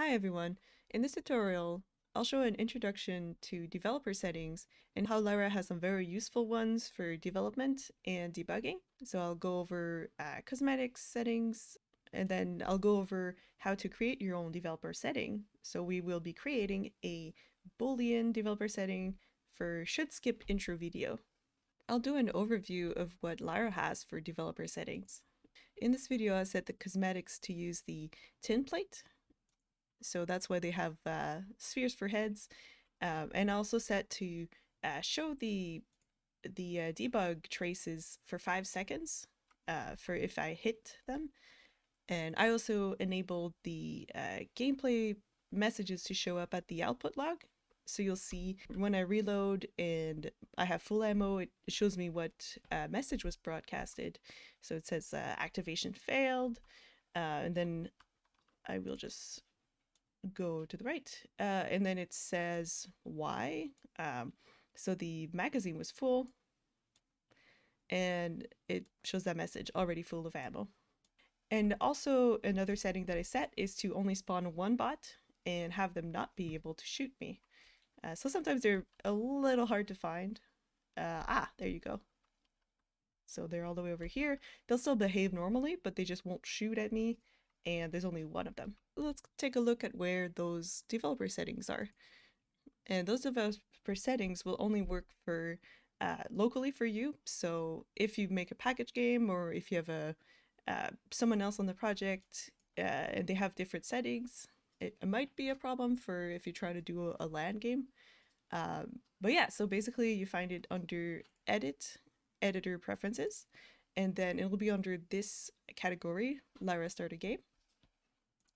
Hi everyone. In this tutorial, I'll show an introduction to developer settings and how Lyra has some very useful ones for development and debugging. So I'll go over cosmetics settings, and then I'll go over how to create your own developer setting. So we will be creating a Boolean developer setting for ShouldSkipIntroVideo. I'll do an overview of what Lyra has for developer settings. In this video, I set the cosmetics to use the tinplate. So that's why they have spheres for heads, and also set to show the debug traces for 5 seconds for if I hit them. And I also enabled the gameplay messages to show up at the output log. So you'll see when I reload and I have full ammo, it shows me what message was broadcasted. So it says activation failed, and then I will just go to the right, and then it says why. So the magazine was full, and it shows that message already full of ammo. And also another setting that I set is to only spawn one bot and have them not be able to shoot me. So sometimes they're a little hard to find. There you go. So they're all the way over here. They'll still behave normally, but they just won't shoot at me, and there's only one of them. Let's take a look at where those developer settings are. And those developer settings will only work for locally for you. So if you make a package game, or if you have a someone else on the project and they have different settings, it might be a problem for if you try to do a LAN game. But yeah, so basically you find it under Edit, Editor Preferences, and then it will be under this category, Lyra Start a Game.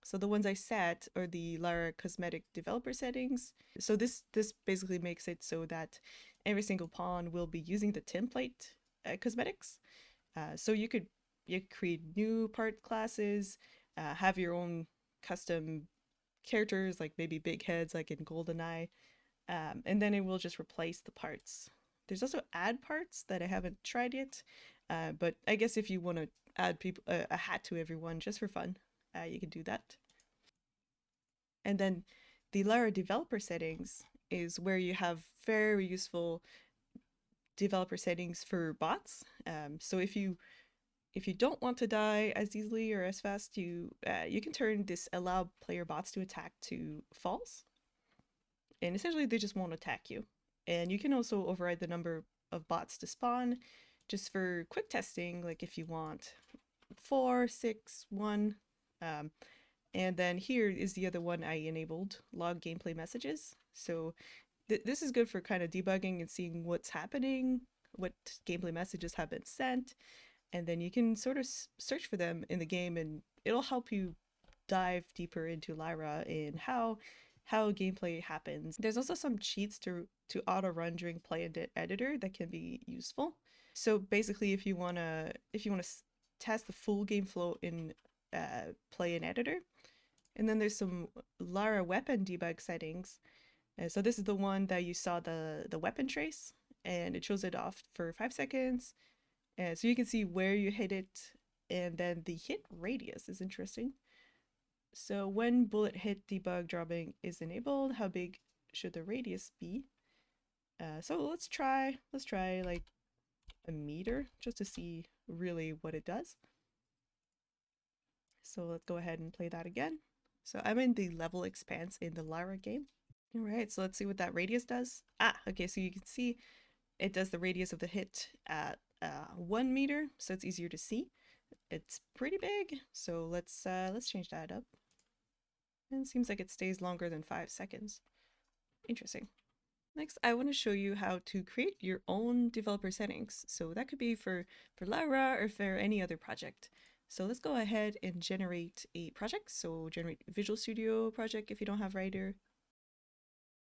So the ones I set are the Lyra Cosmetic Developer Settings. So this basically makes it so that every single pawn will be using the template cosmetics. So you create new part classes, have your own custom characters, like maybe big heads like in GoldenEye, and then it will just replace the parts. There's also add parts that I haven't tried yet, but I guess if you want to add people a hat to everyone just for fun, you can do that. And then the Lyra developer settings is where you have very useful developer settings for bots. So if you don't want to die as easily or as fast, you can turn this allow player bots to attack to false, and essentially they just won't attack you. And you can also override the number of bots to spawn just for quick testing, like if you want 4, 6, 1. And then here is the other one I enabled, log gameplay messages. So this is good for kind of debugging and seeing what's happening, what gameplay messages have been sent, and then you can sort of search for them in the game, and it'll help you dive deeper into Lyra and how gameplay happens. There's also some cheats to auto run during play in the editor that can be useful. So basically, if you wanna test the full game flow in play in editor, and then there's some Lyra weapon debug settings. So this is the one that you saw the weapon trace, and it shows it off for 5 seconds. And so you can see where you hit it, and then the hit radius is interesting. So when bullet hit debug dropping is enabled, how big should the radius be? So let's try like a meter just to see really what it does. So let's go ahead and play that again. So I'm in the level expanse in the Lyra game. All right, so let's see what that radius does. Okay, so you can see it does the radius of the hit at 1 meter, so it's easier to see. It's pretty big, so let's change that up. And it seems like it stays longer than 5 seconds. Interesting. Next, I want to show you how to create your own developer settings. So that could be for Lyra or for any other project. So let's go ahead and generate a project. So generate Visual Studio project if you don't have Writer.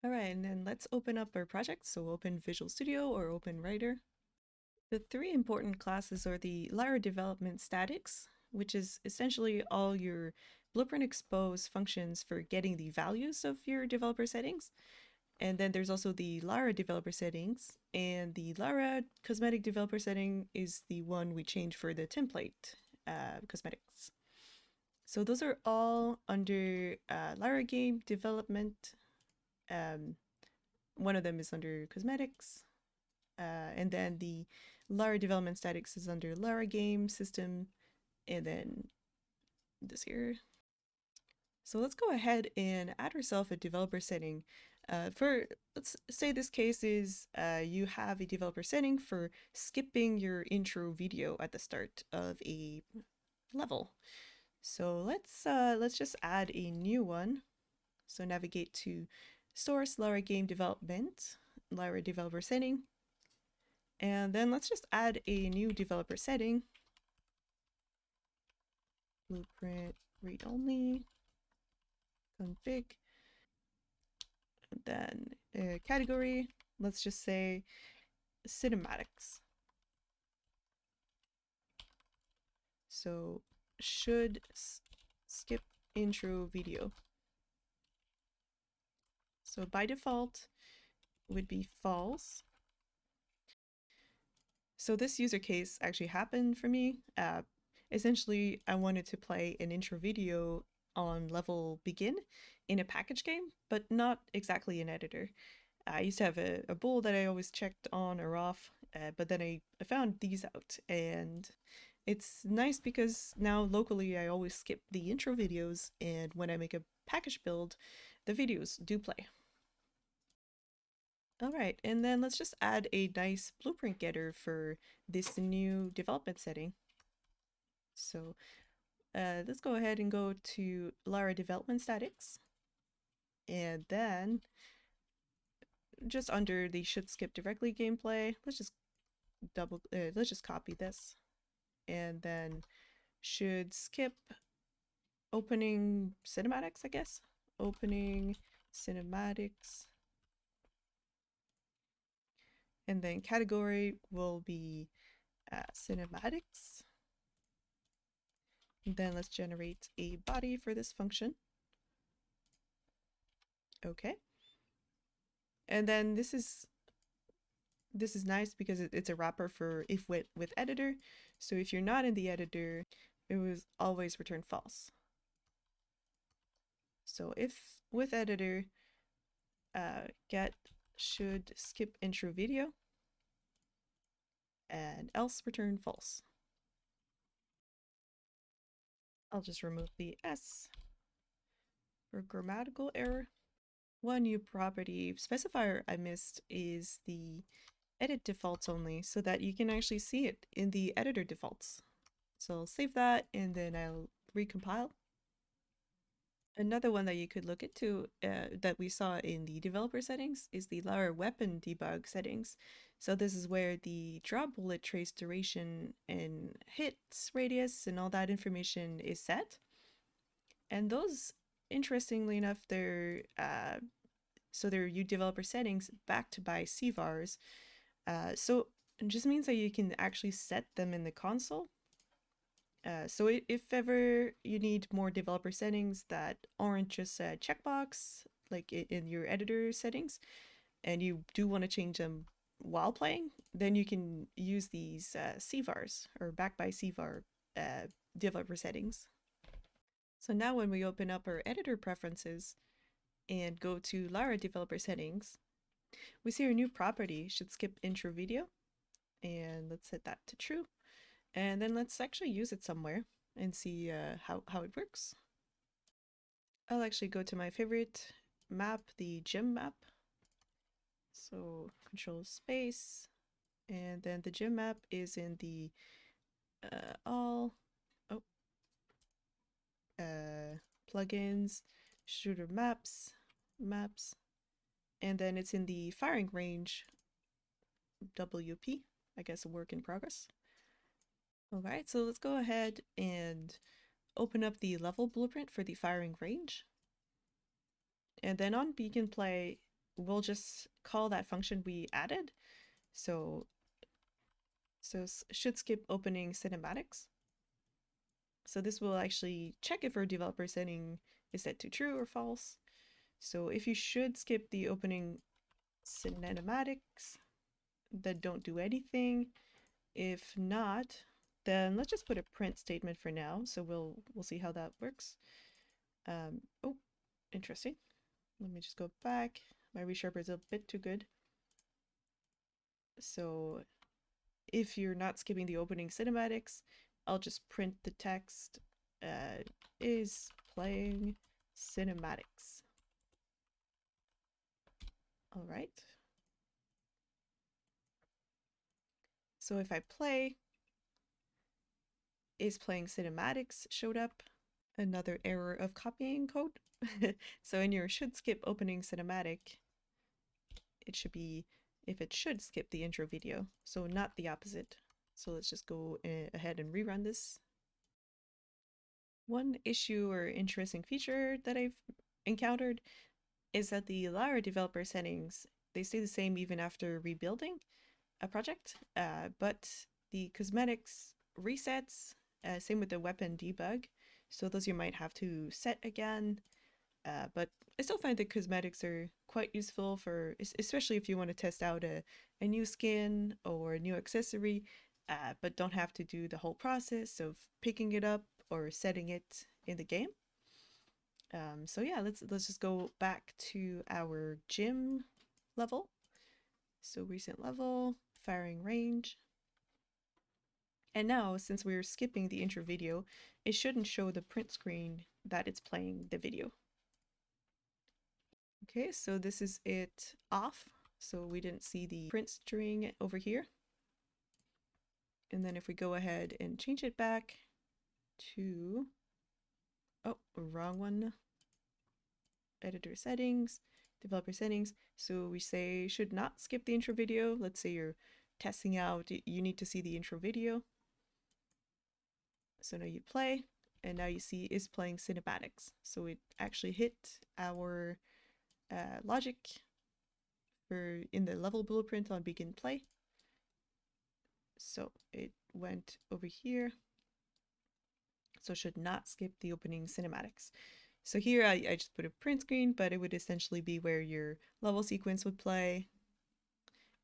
All right, and then let's open up our project. So open Visual Studio or open Writer. The 3 important classes are the Lyra development statics, which is essentially all your blueprint expose functions for getting the values of your developer settings. And then there's also the Lyra developer settings, and the Lyra cosmetic developer setting is the one we change for the template cosmetics. So those are all under Lyra game development. One of them is under cosmetics. And then the Lyra development statics is under Lyra game system. And then this here. So let's go ahead and add ourselves a developer setting. Let's say this case is you have a developer setting for skipping your intro video at the start of a level. So let's just add a new one. So navigate to Source, Lyra Game Development, Lyra Developer Setting, and then let's just add a new developer setting. Blueprint read only, config, and then category. Let's just say cinematics. So should skip intro video. So by default would be false. So this user case actually happened for me. Essentially, I wanted to play an intro video on level begin in a package game, but not exactly an editor. I used to have a bool that I always checked on or off, but then I found these out, and it's nice because now locally I always skip the intro videos, and when I make a package build, the videos do play. All right, and then let's just add a nice blueprint getter for this new development setting. So let's go ahead and go to Lyra development statics, and then just under the should skip directly gameplay, let's just copy this, and then should skip opening cinematics, I guess. Opening cinematics. And then category will be cinematics. And then let's generate a body for this function. Okay. And then this is nice because it's a wrapper for if with editor. So if you're not in the editor, it will always return false. So if with editor, get should skip intro video, and else return false. I'll just remove the S for grammatical error. One new property specifier I missed is the edit defaults only, so that you can actually see it in the editor defaults. So I'll save that and then I'll recompile. Another one that you could look into that we saw in the developer settings is the Lyra weapon debug settings. So this is where the draw bullet trace duration and hits radius and all that information is set. And those, interestingly enough, they're you developer settings backed by CVARs. So it just means that you can actually set them in the console. So if ever you need more developer settings that aren't just a checkbox, like in your editor settings, and you do want to change them while playing, then you can use these CVARs or backed by CVAR developer settings. So now when we open up our editor preferences and go to Lyra developer settings, we see our new property should skip intro video, and let's set that to true. And then let's actually use it somewhere and see how it works. I'll actually go to my favorite map, the gym map. So control space, and then the gym map is in the all plugins, shooter maps, and then it's in the firing range WP, I guess a work in progress. All right, so let's go ahead and open up the level blueprint for the firing range. And then on begin play, we'll just call that function we added. So should skip opening cinematics. So this will actually check if our developer setting is set to true or false. So if you should skip the opening cinematics, then don't do anything. If not, then let's just put a print statement for now. So we'll see how that works. Oh, interesting. Let me just go back. My resharper is a bit too good. So if you're not skipping the opening cinematics, I'll just print the text is playing cinematics. All right. So if I play, is playing cinematics showed up. Another error of copying code. So in your should skip opening cinematic, it should be if it should skip the intro video, so not the opposite. So let's just go ahead and rerun this. One issue or interesting feature that I've encountered is that the Lyra developer settings, they stay the same even after rebuilding a project, but the cosmetics resets, same with the weapon debug, so those you might have to set again. But I still find that cosmetics are quite useful for, especially if you want to test out a new skin or a new accessory, but don't have to do the whole process of picking it up or setting it in the game. So yeah, let's just go back to our gym level. So recent level, firing range. And now, since we're skipping the intro video, it shouldn't show the print screen that it's playing the video. Okay, so this is it off. So we didn't see the print string over here. And then if we go ahead and change it back to, oh, wrong one. Editor settings, developer settings. So we say should not skip the intro video. Let's say you're testing out, you need to see the intro video. So now you play, and now you see is playing cinematics. So it actually hit our logic for in the level blueprint on begin play. So it went over here. So should not skip the opening cinematics. So here I just put a print screen, but it would essentially be where your level sequence would play.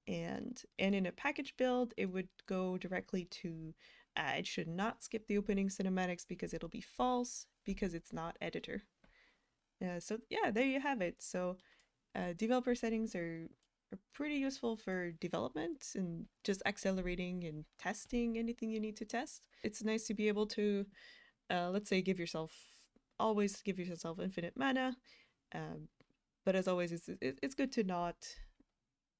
And in a package build, it would go directly to, it should not skip the opening cinematics because it'll be false because it's not editor. So yeah, there you have it. So developer settings are pretty useful for development and just accelerating and testing anything you need to test. It's nice to be able to, let's say, always give yourself infinite mana. But as always, it's good to not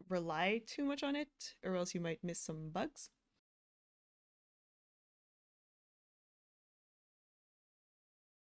rely too much on it, or else you might miss some bugs.